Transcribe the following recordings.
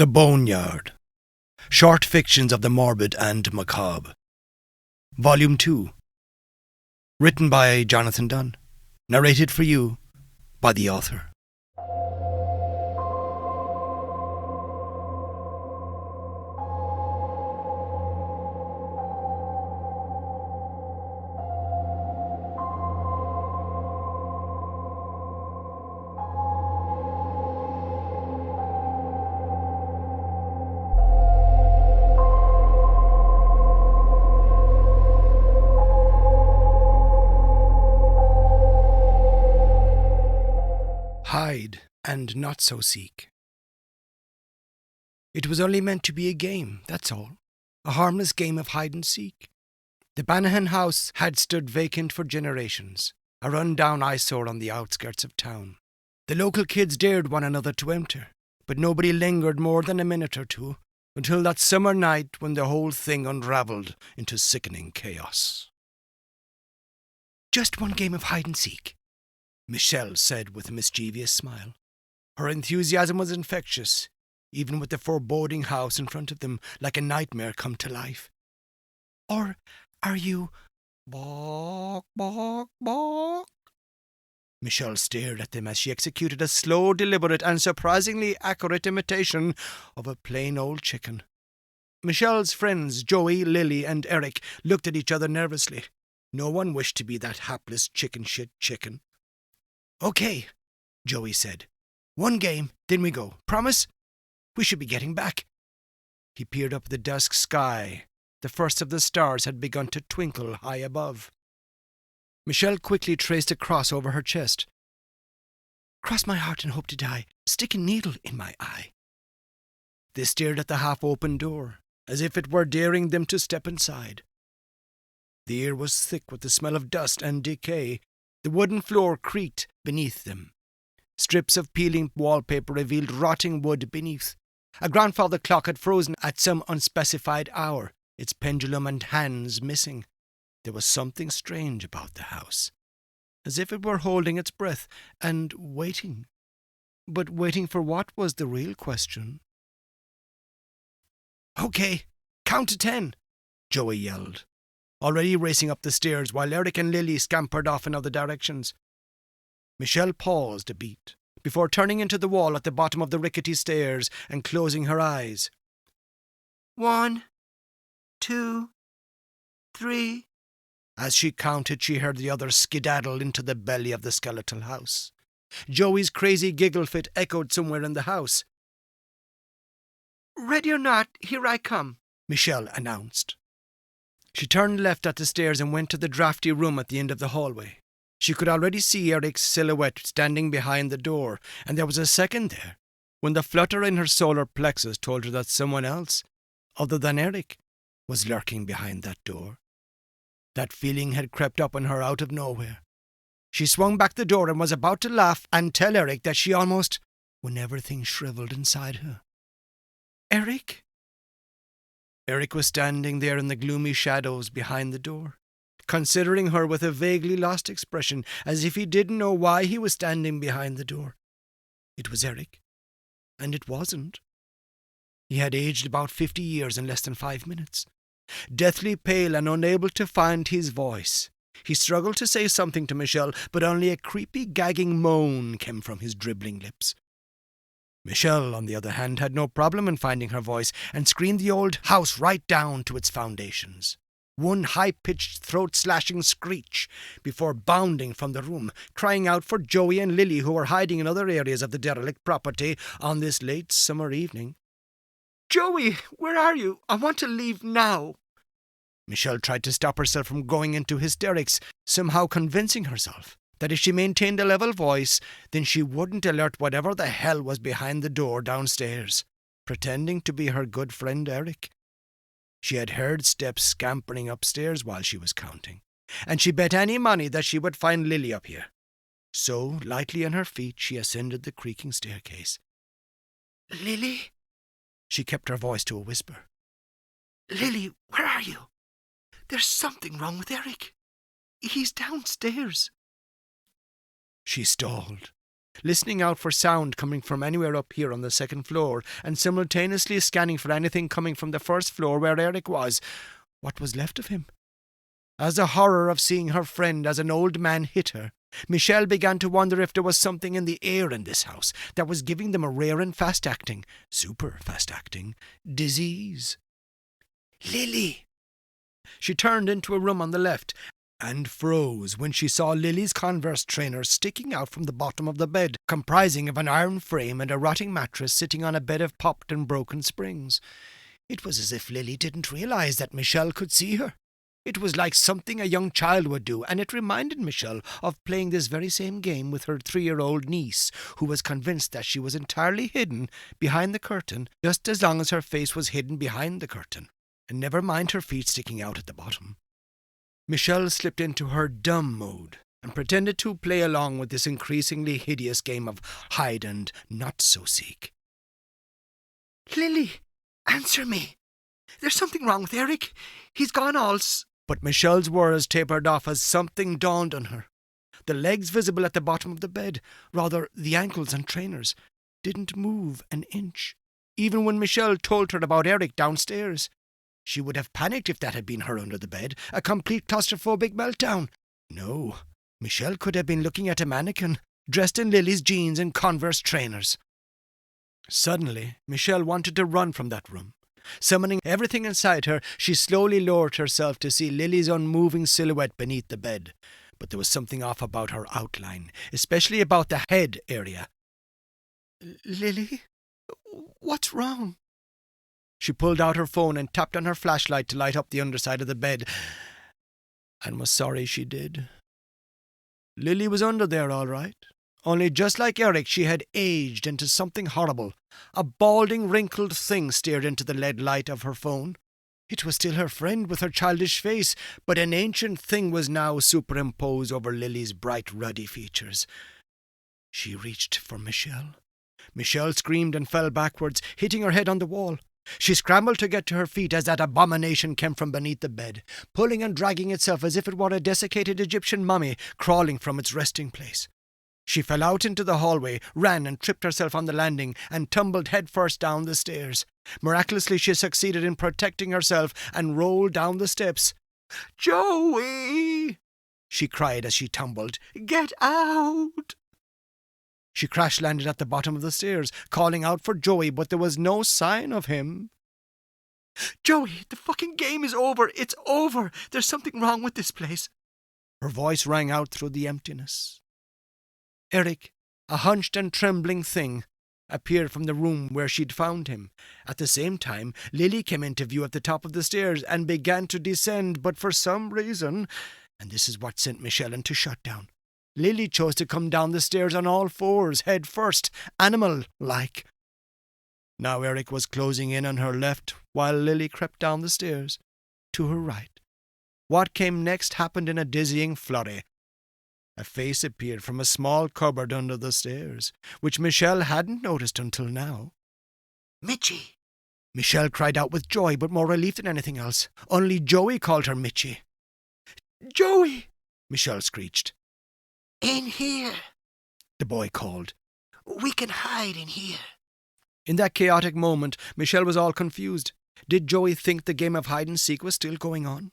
The Boneyard. Short Fictions of the Morbid and Macabre. Volume 2. Written by Jonathan Dunne. Narrated for you by the author. Hide and not so seek. It was only meant to be a game, that's all. A harmless game of hide and seek. The Bannahan house had stood vacant for generations, a run-down eyesore on the outskirts of town. The local kids dared one another to enter, but nobody lingered more than a minute or two, until that summer night when the whole thing unravelled into sickening chaos. "Just one game of hide and seek," Michelle said with a mischievous smile. Her enthusiasm was infectious, even with the foreboding house in front of them, like a nightmare come to life. "Or are you... Bawk, bawk, bawk?" Michelle stared at them as she executed a slow, deliberate, and surprisingly accurate imitation of a plain old chicken. Michelle's friends, Joey, Lily, and Eric, looked at each other nervously. No one wished to be that hapless chicken-shit chicken. "Okay," Joey said. "One game, then we go. Promise? We should be getting back." He peered up at the dusk sky. The first of the stars had begun to twinkle high above. Michelle quickly traced a cross over her chest. "Cross my heart and hope to die. Stick a needle in my eye." They stared at the half-open door, as if it were daring them to step inside. The air was thick with the smell of dust and decay. The wooden floor creaked beneath them. Strips of peeling wallpaper revealed rotting wood beneath. A grandfather clock had frozen at some unspecified hour, its pendulum and hands missing. There was something strange about the house, as if it were holding its breath and waiting. But waiting for what was the real question. "Okay, count to 10, Joey yelled, already racing up the stairs while Eric and Lily scampered off in other directions. Michelle paused a beat before turning into the wall at the bottom of the rickety stairs and closing her eyes. 1, 2, 3. As she counted, she heard the others skedaddle into the belly of the skeletal house. Joey's crazy giggle fit echoed somewhere in the house. "Ready or not, here I come," Michelle announced. She turned left at the stairs and went to the drafty room at the end of the hallway. She could already see Eric's silhouette standing behind the door, and there was a second there, when the flutter in her solar plexus told her that someone else, other than Eric, was lurking behind that door. That feeling had crept up on her out of nowhere. She swung back the door and was about to laugh and tell Eric that she almost, when everything shriveled inside her. "Eric?" Eric was standing there in the gloomy shadows behind the door, considering her with a vaguely lost expression, as if he didn't know why he was standing behind the door. It was Eric, and it wasn't. He had aged about 50 years in less than 5 minutes. Deathly pale and unable to find his voice, he struggled to say something to Michelle, but only a creepy, gagging moan came from his dribbling lips. Michelle, on the other hand, had no problem in finding her voice and screamed the old house right down to its foundations. One high-pitched, throat-slashing screech before bounding from the room, crying out for Joey and Lily, who were hiding in other areas of the derelict property on this late summer evening. "Joey, where are you? I want to leave now." Michelle tried to stop herself from going into hysterics, somehow convincing herself that if she maintained a level voice, then she wouldn't alert whatever the hell was behind the door downstairs, pretending to be her good friend Eric. She had heard steps scampering upstairs while she was counting, and she bet any money that she would find Lily up here. So, lightly on her feet, she ascended the creaking staircase. "Lily?" She kept her voice to a whisper. "Lily, where are you? There's something wrong with Eric. He's downstairs." She stalled, listening out for sound coming from anywhere up here on the second floor, and simultaneously scanning for anything coming from the first floor where Eric was. What was left of him? As the horror of seeing her friend as an old man hit her, Michelle began to wonder if there was something in the air in this house that was giving them a rare and fast-acting, super fast-acting, disease. Lily! She turned into a room on the left and froze when she saw Lily's Converse trainers sticking out from the bottom of the bed, comprising of an iron frame and a rotting mattress sitting on a bed of popped and broken springs. It was as if Lily didn't realize that Michelle could see her. It was like something a young child would do, and it reminded Michelle of playing this very same game with her 3-year-old niece, who was convinced that she was entirely hidden behind the curtain, just as long as her face was hidden behind the curtain, and never mind her feet sticking out at the bottom. Michelle slipped into her dumb mode and pretended to play along with this increasingly hideous game of hide and not-so-seek. "Lily, answer me. There's something wrong with Eric. He's gone all But Michelle's words tapered off as something dawned on her. The legs visible at the bottom of the bed, rather the ankles and trainers, didn't move an inch, even when Michelle told her about Eric downstairs. She would have panicked if that had been her under the bed, a complete claustrophobic meltdown. No, Michelle could have been looking at a mannequin, dressed in Lily's jeans and Converse trainers. Suddenly, Michelle wanted to run from that room. Summoning everything inside her, she slowly lowered herself to see Lily's unmoving silhouette beneath the bed. But there was something off about her outline, especially about the head area. "Lily? What's wrong?" She pulled out her phone and tapped on her flashlight to light up the underside of the bed, and was sorry she did. Lily was under there all right. Only just like Eric, she had aged into something horrible. A balding, wrinkled thing stared into the lead light of her phone. It was still her friend with her childish face, but an ancient thing was now superimposed over Lily's bright, ruddy features. She reached for Michelle. Michelle screamed and fell backwards, hitting her head on the wall. She scrambled to get to her feet as that abomination came from beneath the bed, pulling and dragging itself as if it were a desiccated Egyptian mummy crawling from its resting place. She fell out into the hallway, ran and tripped herself on the landing, and tumbled headfirst down the stairs. Miraculously, she succeeded in protecting herself and rolled down the steps. "Joey!" she cried as she tumbled. "Get out!" She crash-landed at the bottom of the stairs, calling out for Joey, but there was no sign of him. "Joey, the fucking game is over! It's over! There's something wrong with this place!" Her voice rang out through the emptiness. Eric, a hunched and trembling thing, appeared from the room where she'd found him. At the same time, Lily came into view at the top of the stairs and began to descend, but for some reason, and this is what sent Michelle into shutdown, Lily chose to come down the stairs on all fours, head first, animal-like. Now Eric was closing in on her left, while Lily crept down the stairs, to her right. What came next happened in a dizzying flurry. A face appeared from a small cupboard under the stairs, which Michelle hadn't noticed until now. "Mitchie!" Michelle cried out with joy, but more relief than anything else. Only Joey called her Mitchie. "Joey!" Michelle screeched. "In here," the boy called. "We can hide in here." In that chaotic moment, Michelle was all confused. Did Joey think the game of hide-and-seek was still going on?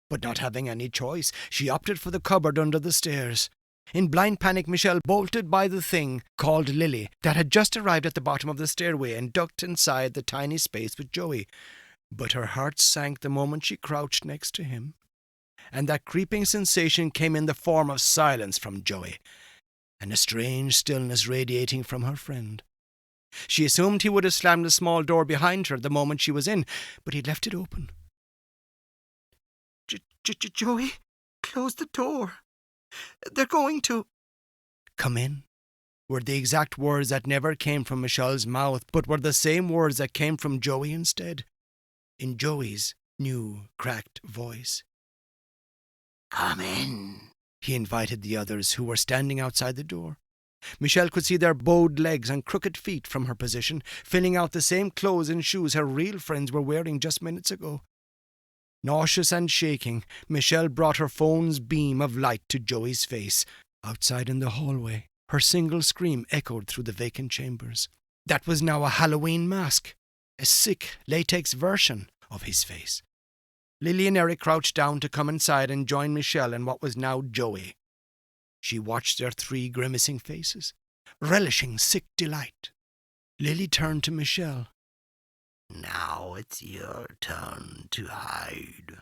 But not having any choice, she opted for the cupboard under the stairs. In blind panic, Michelle bolted by the thing, called Lily, that had just arrived at the bottom of the stairway and ducked inside the tiny space with Joey. But her heart sank the moment she crouched next to him. And that creeping sensation came in the form of silence from Joey, and a strange stillness radiating from her friend. She assumed he would have slammed the small door behind her the moment she was in, but he'd left it open. Joey, close the door. They're going to..." "Come in," were the exact words that never came from Michelle's mouth, but were the same words that came from Joey instead, in Joey's new, cracked voice. "Come in," he invited the others who were standing outside the door. Michelle could see their bowed legs and crooked feet from her position, filling out the same clothes and shoes her real friends were wearing just minutes ago. Nauseous and shaking, Michelle brought her phone's beam of light to Joey's face, outside in the hallway. Her single scream echoed through the vacant chambers. That was now a Halloween mask, a sick latex version of his face. Lily and Eric crouched down to come inside and join Michelle and what was now Joey. She watched their 3 grimacing faces, relishing sick delight. Lily turned to Michelle. Now it's your turn to hide.